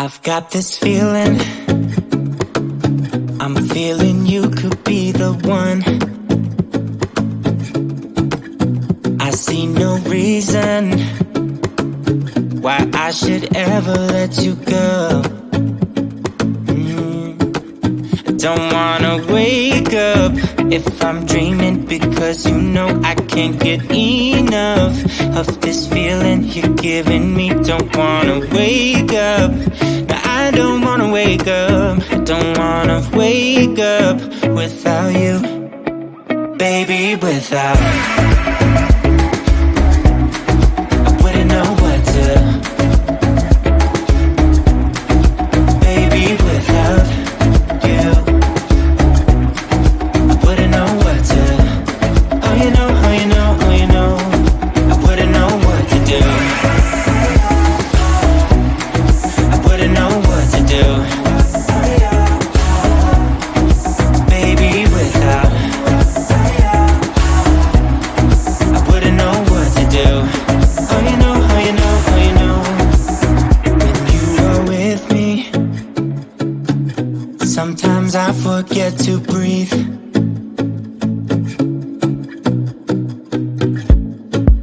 I've got this feeling, I'm feeling you could be the one. I see no reason why I should ever let you go. I don't wanna wake up if I'm dreaming, because you know I can't get enough of this feeling you're giving me. Don't wanna wake up, no, I don't wanna wake up. I don't wanna wake up without you, baby, without. I wouldn't know what to, baby, without you. I wouldn't know what to, oh you know, oh you know, oh you know. I wouldn't know what to do, I wouldn't know what to do, baby, without. I wouldn't know what to do, oh you know, oh you know, oh you know. When you are with me, sometimes I forget to breathe.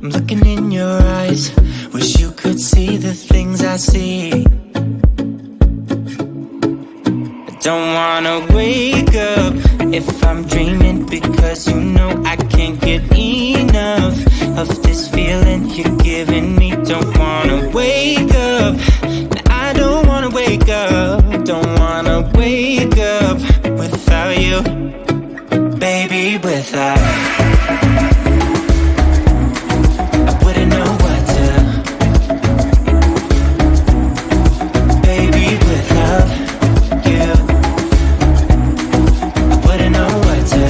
I'm looking in your eyes, wish you could see the things I see. I don't wanna wake up if I'm dreaming, because you know I can't get enough of this feeling you're giving me. Don't wanna wake up, I don't wanna wake up. Don't wanna wake up without you, baby, without. I wouldn't know what to, baby, without you. I wouldn't know what to,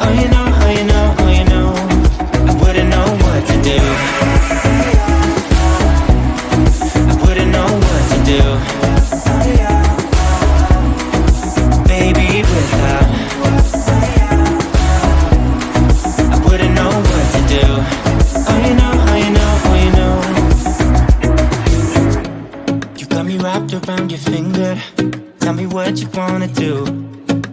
oh you know, oh you know, oh you know. I wouldn't know what to do, I wouldn't know what to do, baby, without. I wouldn't know what to do, oh you know, oh you know, oh you know. You got me wrapped around your finger, tell me what you wanna do.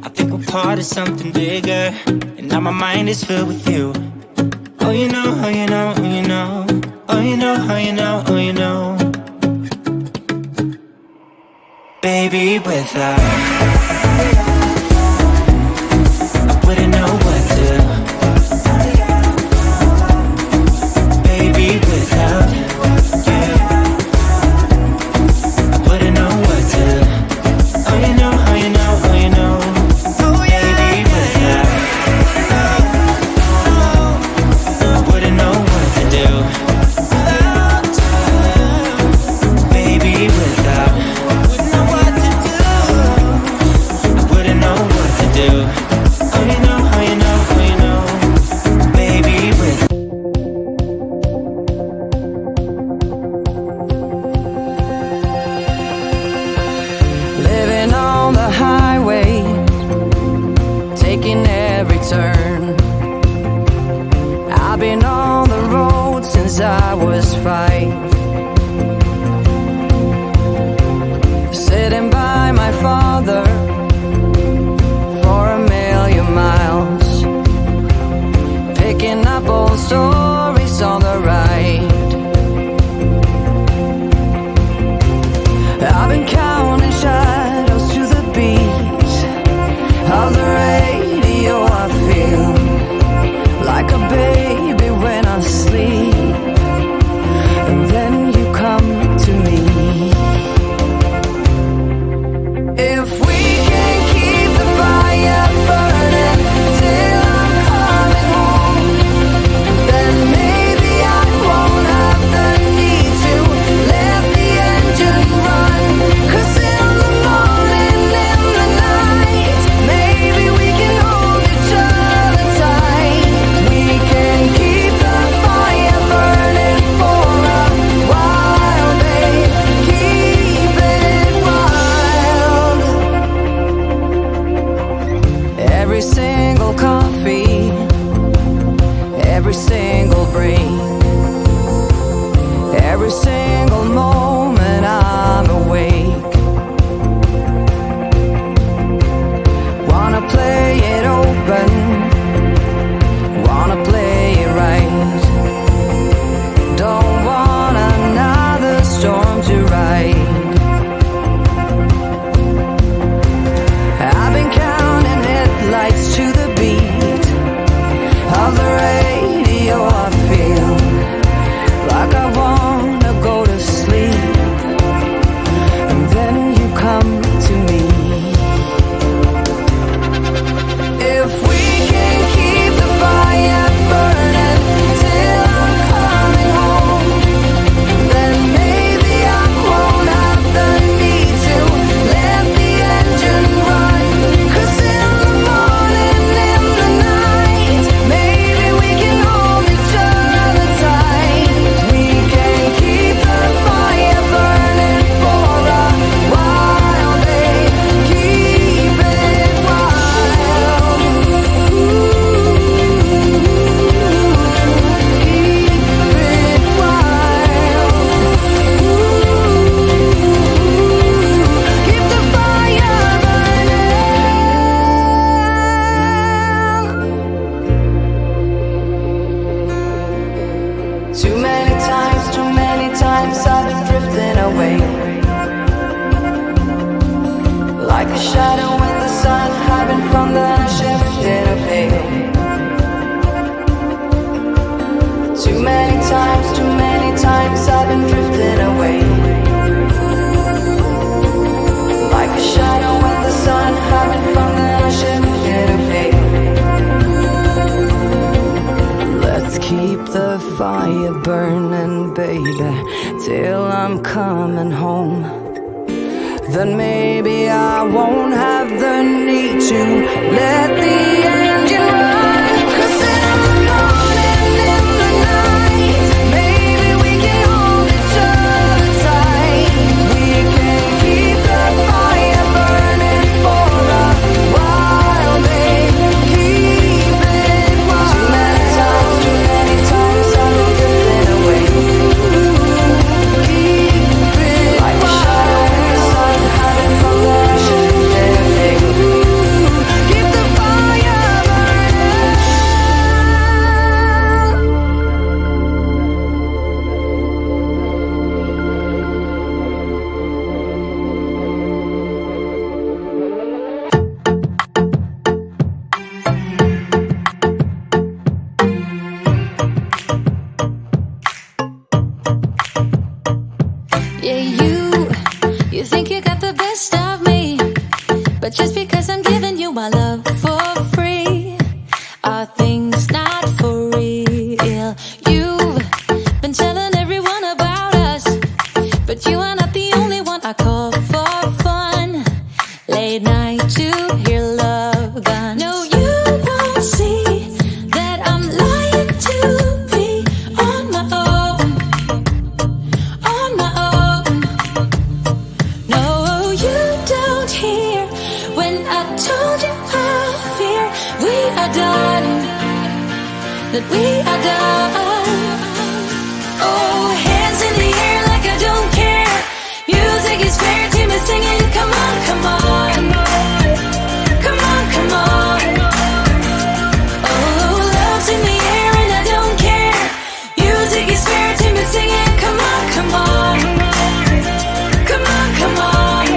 I think we're part of something bigger, and now my mind is filled with you. Oh you know, oh you know, oh you know. Oh you know, oh you know, oh you know. Baby, without. I wouldn't know what to, baby, without you. I wouldn't know what to, oh you know, oh you know, oh you know. Baby, without. I wouldn't know what to do, baby, without. I wouldn't know what to do, a shadow in the sun, hiding from the shift in a pale. Too many times I've been drifting away. Like a shadow in the sun, hiding from the shift in a pale. Let's keep the fire burning, baby, till I'm coming home. Then maybe I won't have the need to let the engine run. 'Cause in the morning, in the night, maybe we can hold each other tight. We can keep the fire burning for a while, babe. Keep it wild. Too many times I've been drifting away. Keep it like a shadow in the sun, hiding from the shift in a pale. Keep the fire burning. Yeah, you think you got the best of me, but just because I'm giving you my love for free, are things not for real? You've been telling everyone about us, but you are not the only one I call for fun. Late night to hear love guns. No, you won't see that I'm lying to be on my own. On my own. No, you don't hear when I told you I fear we are done, that we are done. Oh, hands in the air like I don't care. Music is fair to me singing, come on, come on. Come on, come on. Oh, love's in the air and I don't care. Music is fair to me singing, come on, come on. Come on, come on.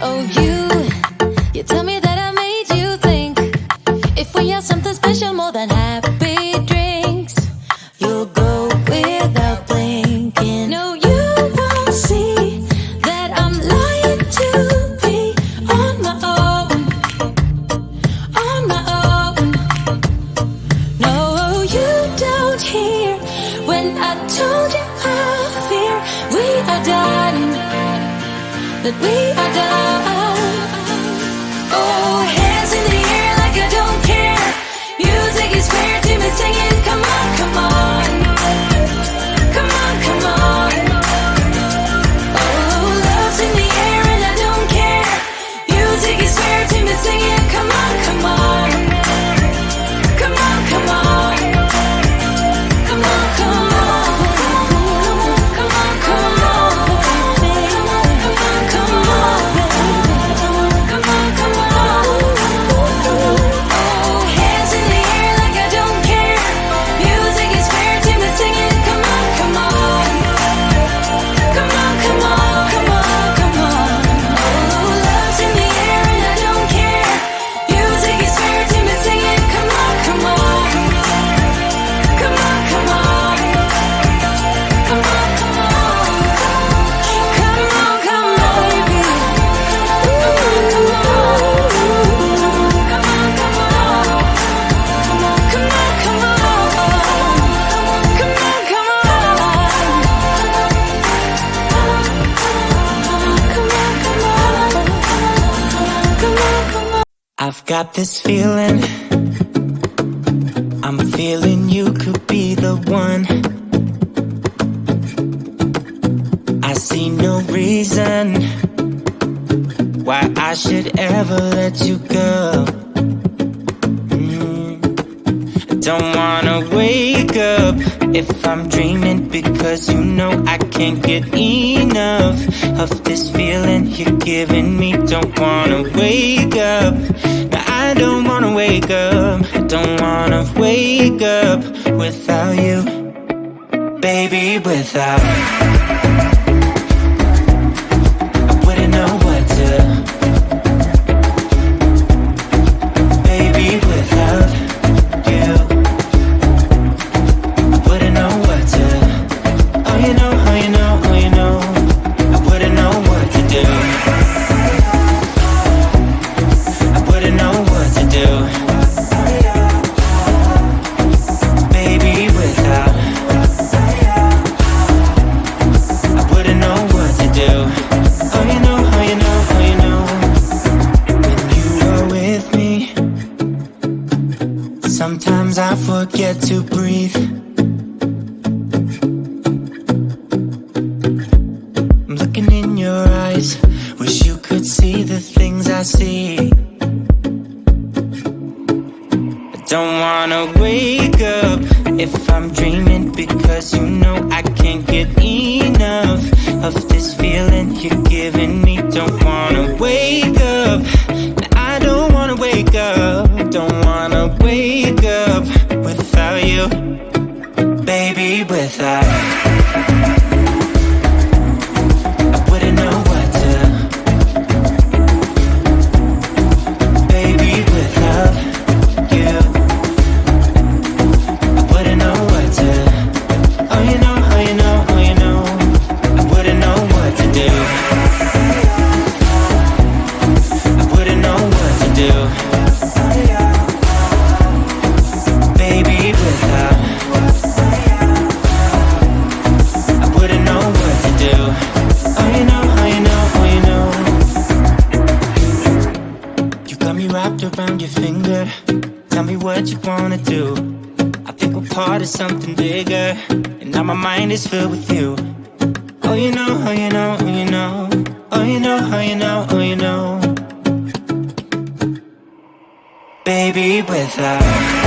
Oh, you tell me that I made you think if we have something special more than happy drinks, you'll go without blinking. No, you won't see that I'm lying to be on my own. On my own. No, you don't hear when I told you I fear we are done, that we are done. Oh, hands in the air like I don't care. Music is fair to me singing, come on, come on. Come on, come on. Oh, love's in the air and I don't care. Music is fair to me singing, come on, come on. Come on, come on. Come on, come on. Come on, come on. Come on, come on. Come on, come on. Oh, hands in the air like I don't care. Music is fair to me singing, come on, come on. Come on, come on. Come on, come on. Oh, love's in the air and I don't care. Music is fair to me singing, come on, come on. Come on, come on. Come on, come on. Come on, come on, baby. Come on, come on. Come on, come on. Come on, come on. Come on, come on. Come on, come on. I've got this feeling, I'm feeling you could be the one. I see no reason why I should ever let you go. Don't wanna wake up if I'm dreaming, because you know I can't get enough of this feeling you're giving me. Don't wanna wake up, no, I don't wanna wake up. I don't wanna wake up without you, baby, without. I wouldn't know what to, baby, without you. I wouldn't know what to, oh you know, oh you know, oh you know. I wouldn't know what to do, I wouldn't know what to do, baby, without. I wouldn't know what to do, oh you know, oh you know, oh you know. When you are with me, sometimes I forget to breathe. I'm looking in your eyes, wish you could see the things I see. I don't wanna wake up if I'm dreaming, because you know I can't get enough of this feeling you're giving me. Don't wanna wake up, I don't wanna wake up. Don't wanna wake up without you, baby, without. I wouldn't know what to, baby, without you. I wouldn't know what to, oh you know, oh you know, oh you know. I wouldn't know what to do, I wouldn't know what to do, baby, without. I wouldn't know what to do, oh you know, oh you know, oh you know. You got me wrapped around your finger, tell me what you wanna do. I think we're part of something bigger, and now my mind is filled with you. Oh you know, oh you know, oh you know. Oh you know, oh you know, oh you know. Baby, without.